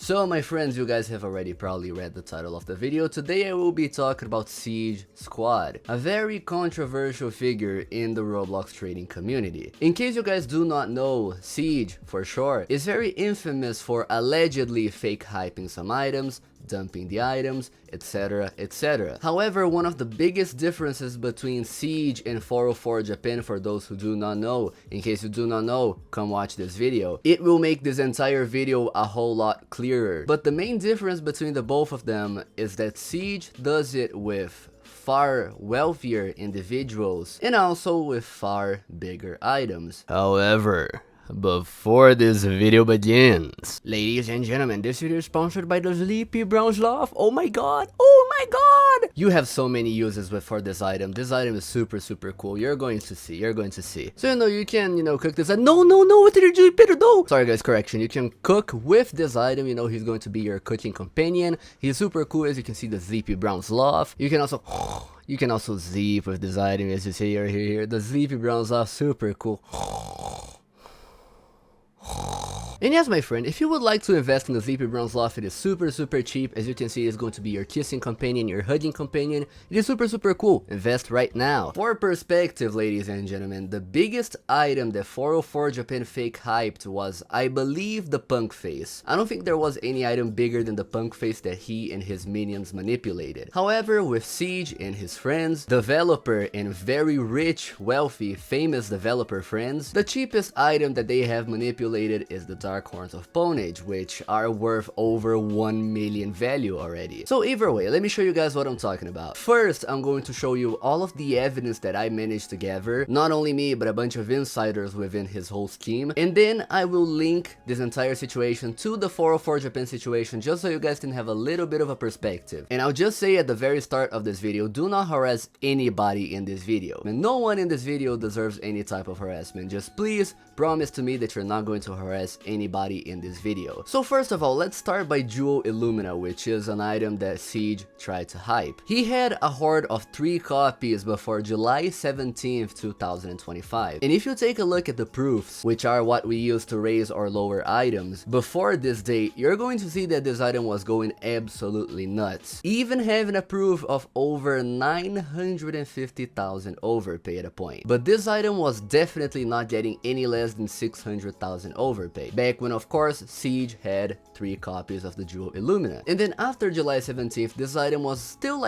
So my friends, you guys have already probably read the title of the video. Today I will be talking about SiegeSquad, a very controversial figure in the Roblox trading community. In case you guys do not know, Siege, for sure, is very infamous for allegedly fake hyping some items, dumping the items, etc, etc. However, one of the biggest differences between Siege and 404 Japan, for those who do not know, in case you do not know, come watch this video. It will make this entire video a whole lot clearer. But the main difference between the both of them is that Siege does it with far wealthier individuals and also with far bigger items. However, before this video begins, ladies and gentlemen, this video is sponsored by the Sleepy Brown Sloth. Oh my god, oh my god! You have so many uses for this item. This item is super cool. You're going to see, So you can, cook this. No, what did you do, Pedro? No! Sorry guys, correction. You can cook with this item, he's going to be your cooking companion. He's super cool, as you can see, the Sleepy Brown Sloth. You can also zip with this item, as you see here. The Sleepy Brown Sloth, super cool. And yes, my friend, if you would like to invest in the Sleepy Brown Sloth, it is super cheap. As you can see, it's going to be your kissing companion, your hugging companion. It is super cool. Invest right now. For perspective, ladies and gentlemen, the biggest item that 404 Japan fake hyped was, I believe, the punk face. I don't think there was any item bigger than the punk face that he and his minions manipulated. However, with Siege and his friends, developer and very rich, wealthy, famous developer friends, the cheapest item that they have manipulated is the Dark Horns of Ponage, which are worth over 1 million value already. So either way, let me show you guys what I'm talking about. First, I'm going to show you all of the evidence that I managed to gather, not only me, but a bunch of insiders within his whole scheme, and then I will link this entire situation to the 404 Japan situation, just so you guys can have a little bit of a perspective. And I'll just say at the very start of this video, do not harass anybody in this video. And no one in this video deserves any type of harassment. Just please promise to me that you're not going to harass anybody in this video. So first of all, let's start by Jewel Illumina, which is an item that Siege tried to hype. He had a hoard of 3 copies before July 17th, 2025. And if you take a look at the proofs, which are what we use to raise or lower items, before this date, you're going to see that this item was going absolutely nuts. Even having a proof of over 950,000 overpay at a point. But this item was definitely not getting any less than 600,000 overpay. Back when, of course, Siege had 3 copies of the Jewel Illumina. And then after July 17th, this item was still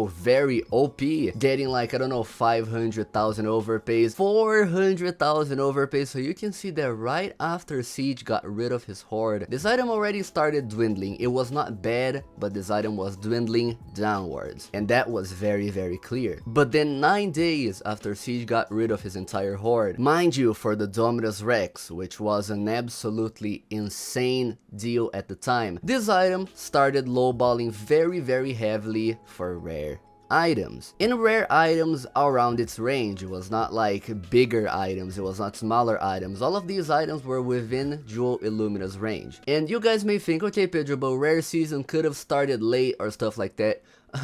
very OP, getting I don't know, 500,000 overpays, 400,000 overpays. So you can see that right after Siege got rid of his hoard, this item already started dwindling. It was not bad, but this item was dwindling downwards. And that was very clear. But then 9 days after Siege got rid of his entire hoard, mind you, for the Dominus Aureus, which was an absolutely insane deal at the time, this item started lowballing very heavily for rare items. In rare items around its range, it was not like bigger items, it was not smaller items. All of these items were within Jewel Illumina's range. And you guys may think, okay Pedro, but rare season could have started late or stuff like that.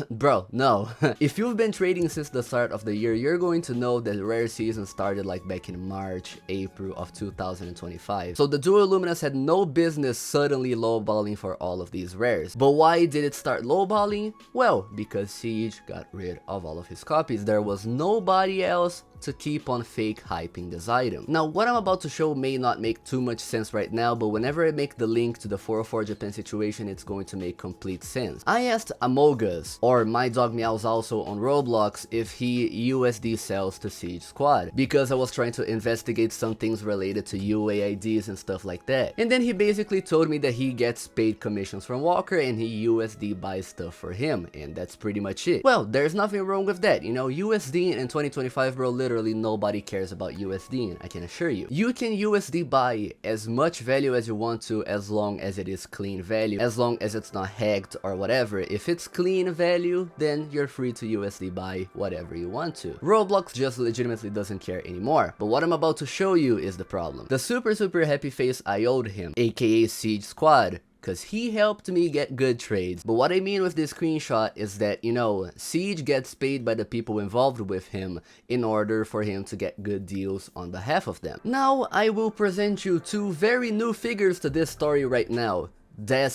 Bro, no. If you've been trading since the start of the year, you're going to know that rare season started back in March, April of 2025. So the Jewel Illuminas had no business suddenly lowballing for all of these rares. But why did it start lowballing? Well, because Siege got rid of all of his copies. There was nobody else to keep on fake hyping this item. Now, what I'm about to show may not make too much sense right now, but whenever I make the link to the 404 Japan situation, it's going to make complete sense. I asked Amogus, or My Dog Meows also on Roblox, if he USD sells to SiegeSquad, because I was trying to investigate some things related to UAIDs and stuff like that. And then he basically told me that he gets paid commissions from Walker and he USD buys stuff for him, and that's pretty much it. Well, there's nothing wrong with that, USD in 2025, bro, literally nobody cares about USD, I can assure you. You can USD buy as much value as you want to, as long as it is clean value, as long as it's not hacked or whatever. If it's clean value, then you're free to USD buy whatever you want to. Roblox just legitimately doesn't care anymore. But what I'm about to show you is the problem. The super happy face I owed him, aka SiegeSquad, because he helped me get good trades. But what I mean with this screenshot is that, you know, Siege gets paid by the people involved with him in order for him to get good deals on behalf of them. Now, I will present you two very new figures to this story right now. Des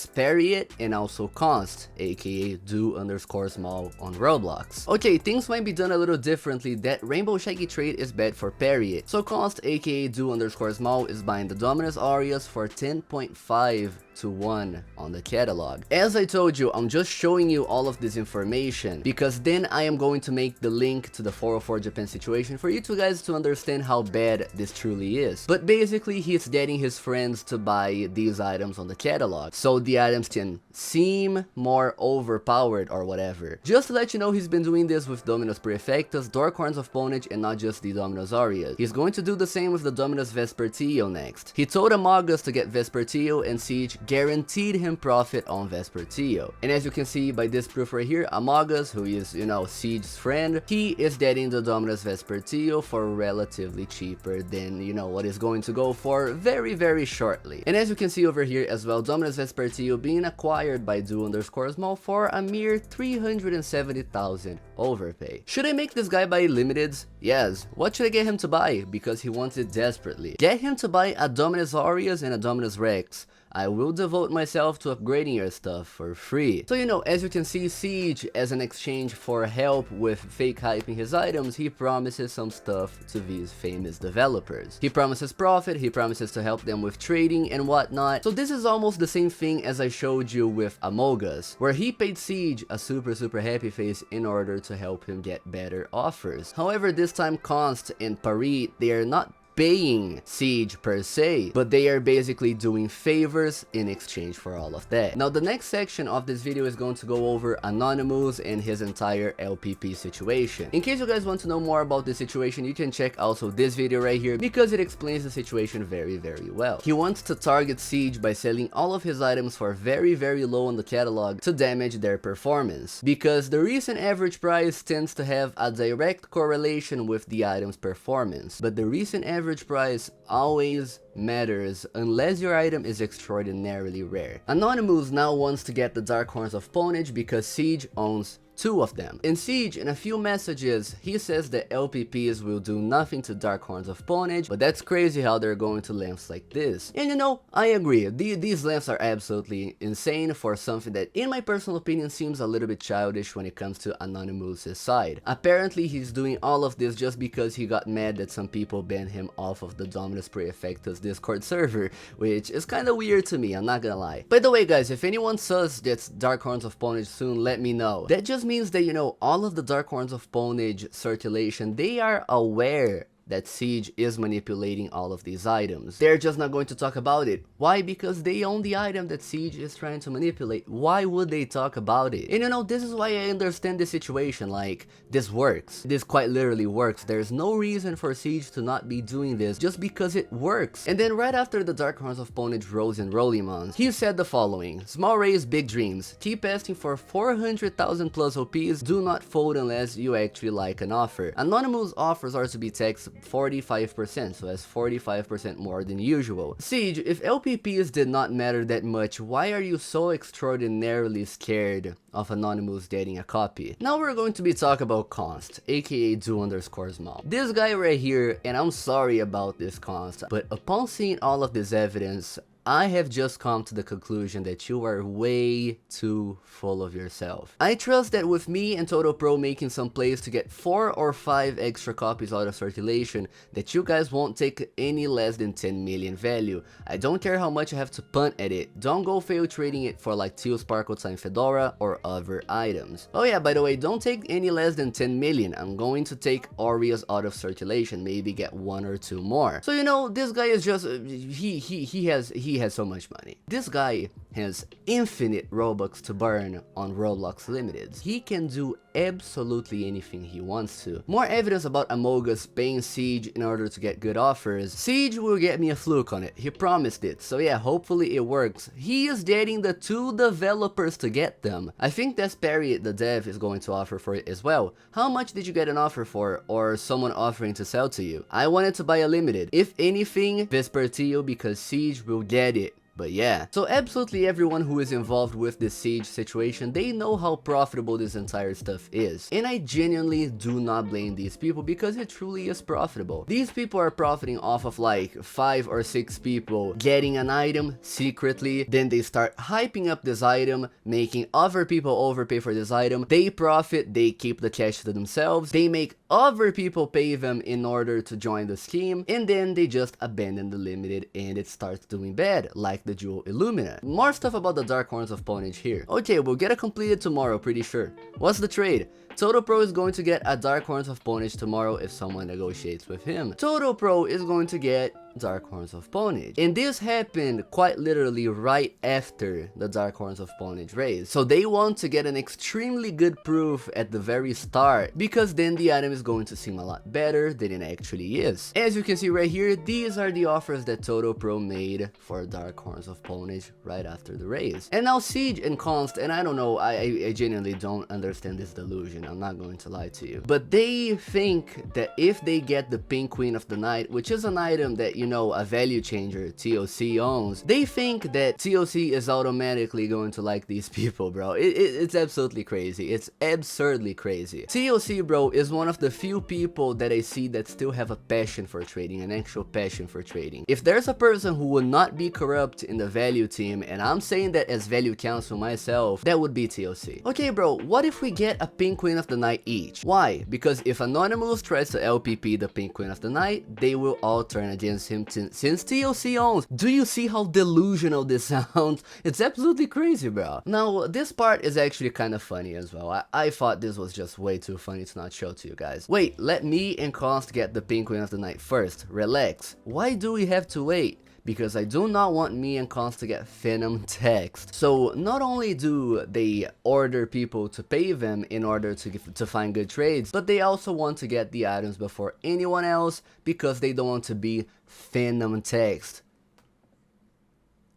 and also Const, aka do_small on Roblox. Okay, things might be done a little differently. That Rainbow Shaggy trade is bad for Period. So Const, aka do_small, is buying the Dominus Aureus for 10.5 to 1 on the catalog. As I told you, I'm just showing you all of this information because then I am going to make the link to the 404 Japan situation for you two guys to understand how bad this truly is. But basically, he's getting his friends to buy these items on the catalog, so the items can seem more overpowered or whatever. Just to let you know, he's been doing this with Dominus Prefectus, Dorkhorns of Ponage, and not just the Dominus Aureus. He's going to do the same with the Dominus Vespertio next. He told Amogus to get Vespertio, and Siege guaranteed him profit on Vespertio. And as you can see by this proof right here, Amogus, who is, you know, Siege's friend, he is getting the Dominus Vespertio for relatively cheaper than, you know, what is going to go for very shortly. And as you can see over here as well, Dominus Vespertio being acquired by do_small for a mere 370,000 overpay. Should I make this guy buy limiteds? Yes. What should I get him to buy? Because he wants it desperately. Get him to buy a Dominus Aureus and a Dominus Rex. I will devote myself to upgrading your stuff for free. So, you know, as you can see, Siege, as an exchange for help with fake hyping his items, he promises some stuff to these famous developers. He promises profit, he promises to help them with trading and whatnot. So this is almost the same thing as I showed you with Amogus, where he paid Siege a super happy face in order to help him get better offers. However, this time Const and Paris, they are not paying Siege per se, but they are basically doing favors in exchange for all of that. Now the next section of this video is going to go over Anonymous and his entire LPP situation. In case you guys want to know more about this situation, you can check also this video right here because it explains the situation very well. He wants to target Siege by selling all of his items for very low on the catalog to damage their performance, because the recent average price tends to have a direct correlation with the item's performance, but the recent average price always matters unless your item is extraordinarily rare. Anonymous now wants to get the Dorkhorns of Ponage because Siege owns 2 of them. In Siege, in a few messages, he says that LPPs will do nothing to Dorkhorns of Ponage, but that's crazy how they're going to lengths like this. And you know, I agree, these lengths are absolutely insane for something that, in my personal opinion, seems a little bit childish when it comes to Anonymous' side. Apparently, he's doing all of this just because he got mad that some people banned him off of the Dominus Prefectus Discord server, which is kinda weird to me, I'm not gonna lie. By the way guys, if anyone says that's Dorkhorns of Ponage soon, let me know. That just means that, you know, all of the Dorkhorns of Ponage circulation, they are aware that Siege is manipulating all of these items. They're just not going to talk about it. Why? Because they own the item that Siege is trying to manipulate. Why would they talk about it? And you know, this is why I understand this situation. Like, this works. This quite literally works. There's no reason for Siege to not be doing this just because it works. And then right after the Dorkhorns of Ponage rose in Rollimons, he said the following: small raise, big dreams. Keep asking for 400,000 plus OPs. Do not fold unless you actually like an offer. Anonymous offers are to be taxed 45%, so that's 45% more than usual. Siege, if LPPs did not matter that much, why are you so extraordinarily scared of Anonymous getting a copy? Now we're going to be talking about Const, aka do_small. This guy right here, and I'm sorry about this Const, but upon seeing all of this evidence, I have just come to the conclusion that you are way too full of yourself. I trust that with me and Total Pro making some plays to get 4 or 5 extra copies out of circulation, that you guys won't take any less than 10 million value. I don't care how much I have to punt at it. Don't go fail trading it for like Teal Sparkle Time Fedora or other items. Oh yeah, by the way, don't take any less than 10 million. I'm going to take Aureus out of circulation, maybe get 1 or 2 more. So you know, this guy is just, he has so much money. This guy has infinite Robux to burn on Roblox Limiteds. He can do absolutely anything he wants to. More evidence about Amogus paying Siege in order to get good offers. Siege will get me a fluke on it. He promised it. So yeah, hopefully it works. He is getting the 2 developers to get them. I think that's Perry, the dev, is going to offer for it as well. How much did you get an offer for, or someone offering to sell to you? I wanted to buy a limited. If anything, Vespertio, because Siege will get it But yeah, so absolutely everyone who is involved with this siege situation, they know how profitable this entire stuff is. And I genuinely do not blame these people because it truly is profitable. These people are profiting off of like 5 or 6 people getting an item secretly, then they start hyping up this item, making other people overpay for this item. They profit, they keep the cash to themselves, they make other people pay them in order to join the scheme, and then they just abandon the limited and it starts doing bad, like the jewel Illumina. More stuff about the Dark Horns of Ponage here. Okay, we'll get it completed tomorrow, pretty sure. What's the trade? Toto Pro is going to get a Dark Horns of Ponage tomorrow if someone negotiates with him. Toto Pro is going to get Dark Horns of Ponage. And this happened quite literally right after the Dark Horns of Ponage raise. So they want to get an extremely good proof at the very start, because then the item is going to seem a lot better than it actually is. As you can see right here, these are the offers that Toto Pro made for Dark Horns of Ponage right after the raise. And now Siege and Const, and I don't know, I genuinely don't understand this delusion, I'm not going to lie to you. But they think that if they get the Pink Queen of the Night, which is an item that, you know, a value changer TOC owns, they think that TOC is automatically going to like these people, bro. It's absolutely crazy. It's absurdly crazy. TOC, bro, is one of the few people that I see that still have a passion for trading, an actual passion for trading. If there's a person who would not be corrupt in the value team, and I'm saying that as value counsel myself, that would be TOC. Okay, bro, what if we get a Pink Queen of the Night each? Why? Because if Anonymous tries to LPP the Pink Queen of the Night, they will all turn against him since TOC owns. Do you see how delusional this sounds? It's absolutely crazy, bro. Now, this part is actually kind of funny as well. I thought this was just way too funny to not show to you guys. Wait, let me and Const get the Pink Queen of the Night first. Relax. Why do we have to wait? Because I do not want me and Const to get Phantom text. So not only do they order people to pay them in order to find good trades, but they also want to get the items before anyone else because they don't want to be Phantom text.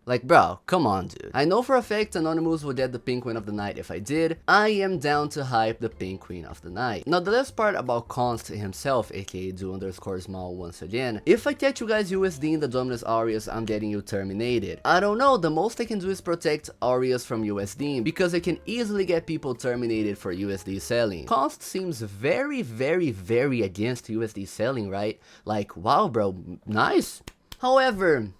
Like, bro, come on, dude. I know for a fact Anonymous would get the Pink Queen of the Night if I did. I am down to hype the Pink Queen of the Night. Now, the last part about Const himself, aka do_small once again. If I catch you guys USD in the Dominus Aureus, I'm getting you terminated. I don't know, the most I can do is protect Aureus from USD, because I can easily get people terminated for USD selling. Const seems very, very, very against USD selling, right? Like, wow, bro, nice. However,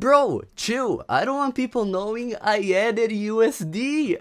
bro, chill. I don't want people knowing I added USD.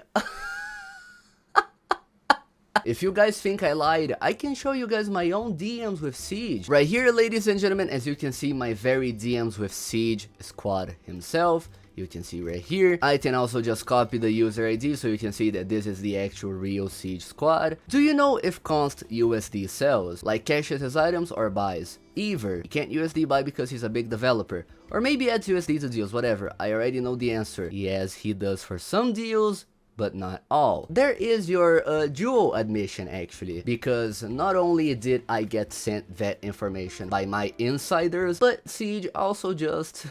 If you guys think I lied, I can show you guys my own DMs with Siege. Right here, ladies and gentlemen, as you can see, my very DMs with SiegeSquad himself. You can see right here. I can also just copy the user ID so you can see that this is the actual real SiegeSquad. Do you know if Const USD sells? Like cashes his items or buys? Either. He can't USD buy because he's a big developer. Or maybe adds USD to deals, whatever. I already know the answer. Yes, he does for some deals, but not all. There is your dual admission actually, because not only did I get sent that information by my insiders, but Siege also just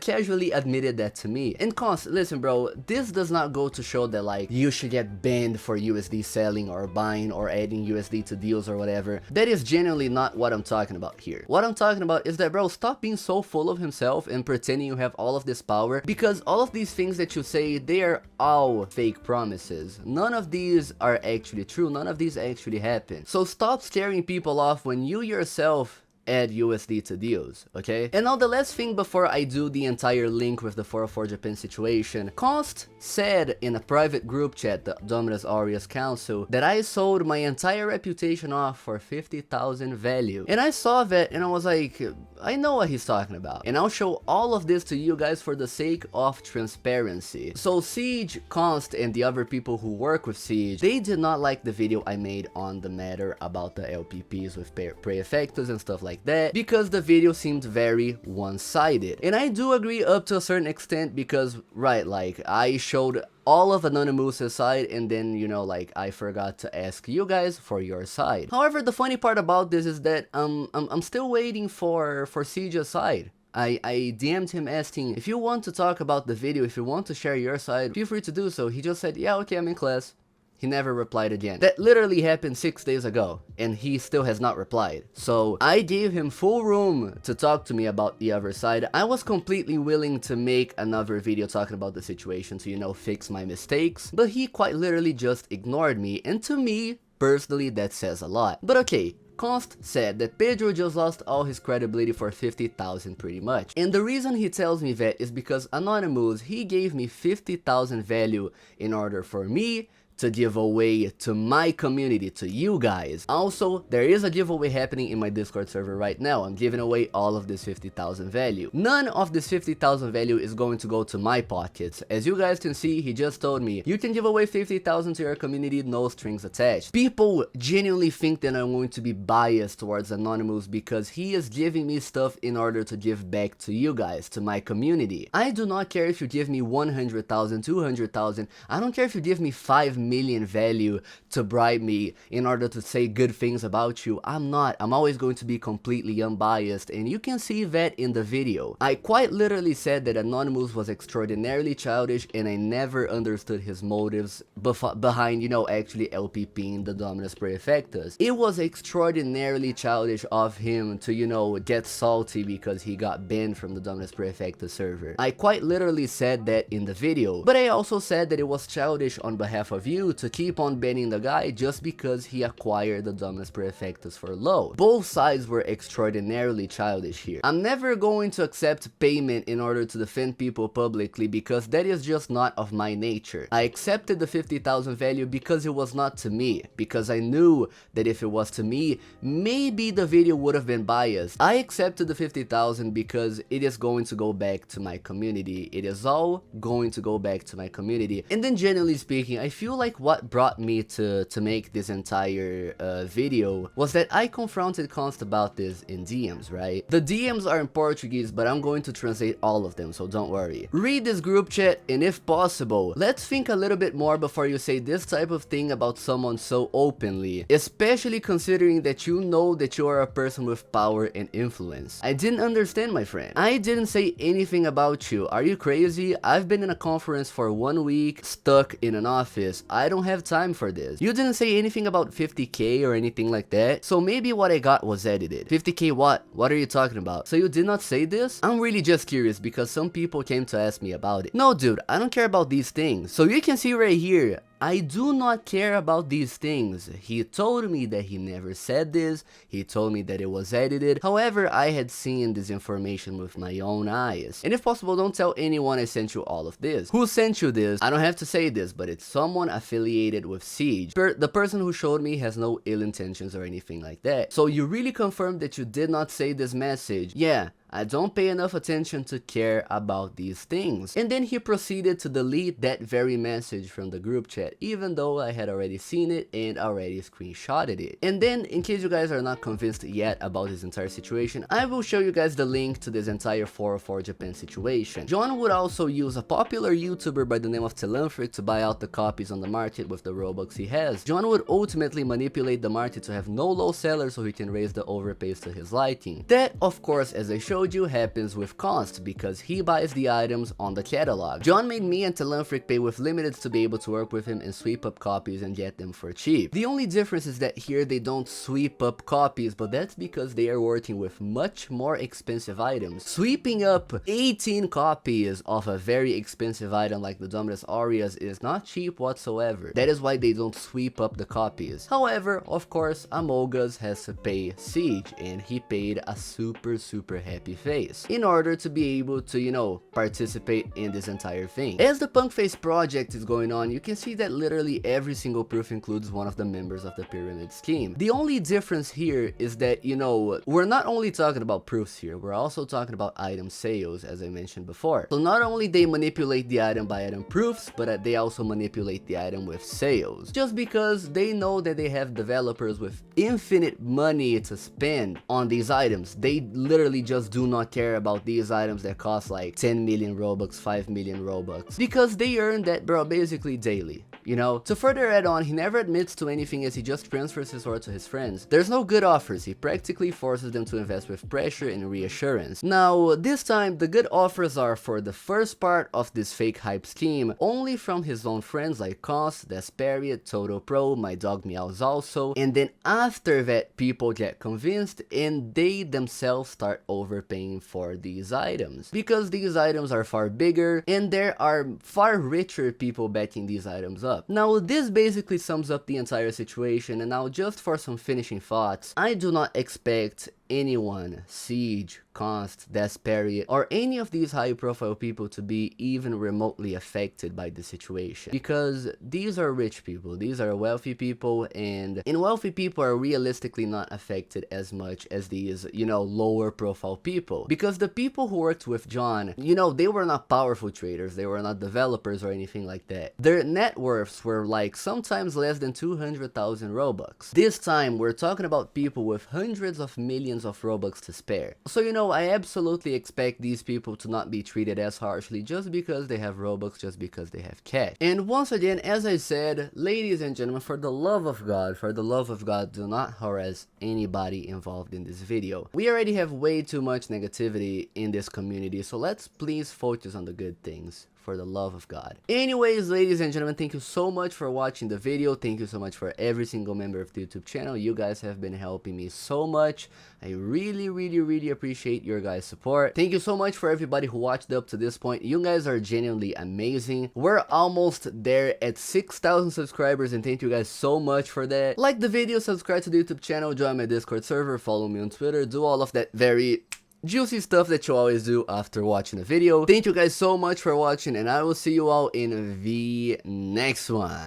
casually admitted that to me. And Const, listen bro, this does not go to show that like you should get banned for USD selling or buying or adding USD to deals or whatever. That is genuinely not what I'm talking about here. What I'm talking about is that bro, stop being so full of himself and pretending you have all of this power, because all of these things that you say, they are all fake promises. None of these are actually true. None of these actually happen. So stop scaring people off when you yourself add USD to deals, okay? And now the last thing before I do the entire link with the 404 Japan situation, Const said in a private group chat, the Dominus Aureus Council, that I sold my entire reputation off for 50,000 value. And I saw that and I was like, I know what he's talking about. And I'll show all of this to you guys for the sake of transparency. So Siege, Const, and the other people who work with Siege, they did not like the video I made on the matter about the LPPs with Prefectus and stuff like that, because the video seemed very one-sided. And I do agree up to a certain extent, because, right, like, I showed all of Anonymous' side, and then, you know, like, I forgot to ask you guys for your side. However, the funny part about this is that I'm still waiting for Siege's side. I DM'd him asking, if you want to talk about the video, if you want to share your side, feel free to do so. He just said, yeah, okay, I'm in class. He never replied again. That literally happened 6 days ago, and he still has not replied. So I gave him full room to talk to me about the other side. I was completely willing to make another video talking about the situation to, you know, fix my mistakes, but he quite literally just ignored me, and to me, personally, that says a lot. But okay, Const said that Pedro just lost all his credibility for 50,000 pretty much. And the reason he tells me that is because Anonymous, he gave me 50,000 value in order for me to give away to my community, to you guys. Also, there is a giveaway happening in my Discord server right now. I'm giving away all of this 50,000 value. None of this 50,000 value is going to go to my pockets. As you guys can see, he just told me, you can give away 50,000 to your community, no strings attached. People genuinely think that I'm going to be biased towards Anonymous because he is giving me stuff in order to give back to you guys, to my community. I do not care if you give me 100,000, 200,000. I don't care if you give me 5 million value to bribe me in order to say good things about you. I'm always going to be completely unbiased, and you can see that in the video. I quite literally said that Anonymous was extraordinarily childish, and I never understood his motives behind, you know, actually LPPing the Dominus Praefectus. It was extraordinarily childish of him to, you know, get salty because he got banned from the Dominus Praefectus server. I quite literally said that in the video, but I also said that it was childish on behalf of you to keep on banning the guy just because he acquired the Dominus Praefectus for low. Both sides were extraordinarily childish here. I'm never going to accept payment in order to defend people publicly because that is just not of my nature. I accepted the 50,000 value because it was not to me, because I knew that if it was to me, maybe the video would have been biased. I accepted the 50,000 because it is going to go back to my community. It is all going to go back to my community. And then generally speaking, I feel like what brought me to make this entire video was that I confronted Const about this in DMs, right? The DMs are in Portuguese, but I'm going to translate all of them, so don't worry. Read this group chat, and if possible, let's think a little bit more before you say this type of thing about someone so openly, especially considering that you know that you are a person with power and influence. I didn't understand, my friend. I didn't say anything about you. Are you crazy? I've been in a conference for 1 week, stuck in an office. I don't have time for this. You didn't say anything about 50k or anything like that, so maybe what I got was edited. 50k what? What are you talking about? So you did not say this? I'm really just curious because some people came to ask me about it. No dude, I don't care about these things. So you can see right here, I do not care about these things. He told me that he never said this. He told me that it was edited. However, I had seen this information with my own eyes. And if possible, don't tell anyone I sent you all of this. Who sent you this? I don't have to say this, but it's someone affiliated with Siege. The person who showed me has no ill intentions or anything like that. So you really confirmed that you did not say this message? Yeah. I don't pay enough attention to care about these things. And then he proceeded to delete that very message from the group chat, even though I had already seen it and already screenshotted it. And then, in case you guys are not convinced yet about this entire situation, I will show you guys the link to this entire 404 Japan situation. John would also use a popular YouTuber by the name of Telanthric to buy out the copies on the market with the Robux he has. John would ultimately manipulate the market to have no low sellers so he can raise the overpays to his liking. That, of course, as I showed you, happens with Const because he buys the items on the catalog. John made me and Telanthric pay with limiteds to be able to work with him and sweep up copies and get them for cheap. The only difference is that here they don't sweep up copies, but that's because they are working with much more expensive items. Sweeping up 18 copies of a very expensive item like the Dominus Aureus is not cheap whatsoever. That is why they don't sweep up the copies. However, of course, Amogus has to pay Siege, and he paid a super happy face in order to be able to, you know, participate in this entire thing. As the Punk Face project is going on, you can see that literally every single proof includes one of the members of the pyramid scheme. The only difference here is that, you know, we're not only talking about proofs here, we're also talking about item sales, as I mentioned before. So not only they manipulate the item by item proofs, but they also manipulate the item with sales, just because they know that they have developers with infinite money to spend on these items. They literally just do not care about these items that cost like 10 million Robux, 5 million Robux, because they earn that, bro, basically daily. You know, to further add on, he never admits to anything as he just transfers his sword to his friends. There's no good offers, he practically forces them to invest with pressure and reassurance. Now, this time, the good offers are for the first part of this fake hype scheme, only from his own friends like Cos, Desperiat, Toto Pro, My Dog Meows also, and then after that, people get convinced and they themselves start overpaying for these items. Because these items are far bigger and there are far richer people backing these items up. Now, this basically sums up the entire situation, and now just for some finishing thoughts, I do not expect anyone, Siege, Const, Desperiat, or any of these high profile people to be even remotely affected by the situation, because these are rich people, these are wealthy people, and wealthy people are realistically not affected as much as these, you know, lower profile people, because the people who worked with John, you know, they were not powerful traders, they were not developers or anything like that. Their net worths were like sometimes less than 200,000 Robux. This time we're talking about people with hundreds of millions of Robux to spare. So, you know, I absolutely expect these people to not be treated as harshly just because they have Robux, just because they have cash. And once again, as I said, ladies and gentlemen, for the love of God, do not harass anybody involved in this video. We already have way too much negativity in this community, so let's please focus on the good things. For the love of God. Anyways, ladies and gentlemen, thank you so much for watching the video. Thank you so much for every single member of the YouTube channel. You guys have been helping me so much. I really appreciate your guys' support. Thank you so much for everybody who watched up to this point. You guys are genuinely amazing. We're almost there at 6,000 subscribers, and thank you guys so much for that. Like the video, subscribe to the YouTube channel, join my Discord server, follow me on Twitter, do all of that very juicy stuff that you always do after watching a video. Thank you guys so much for watching, and I will see you all in the next one.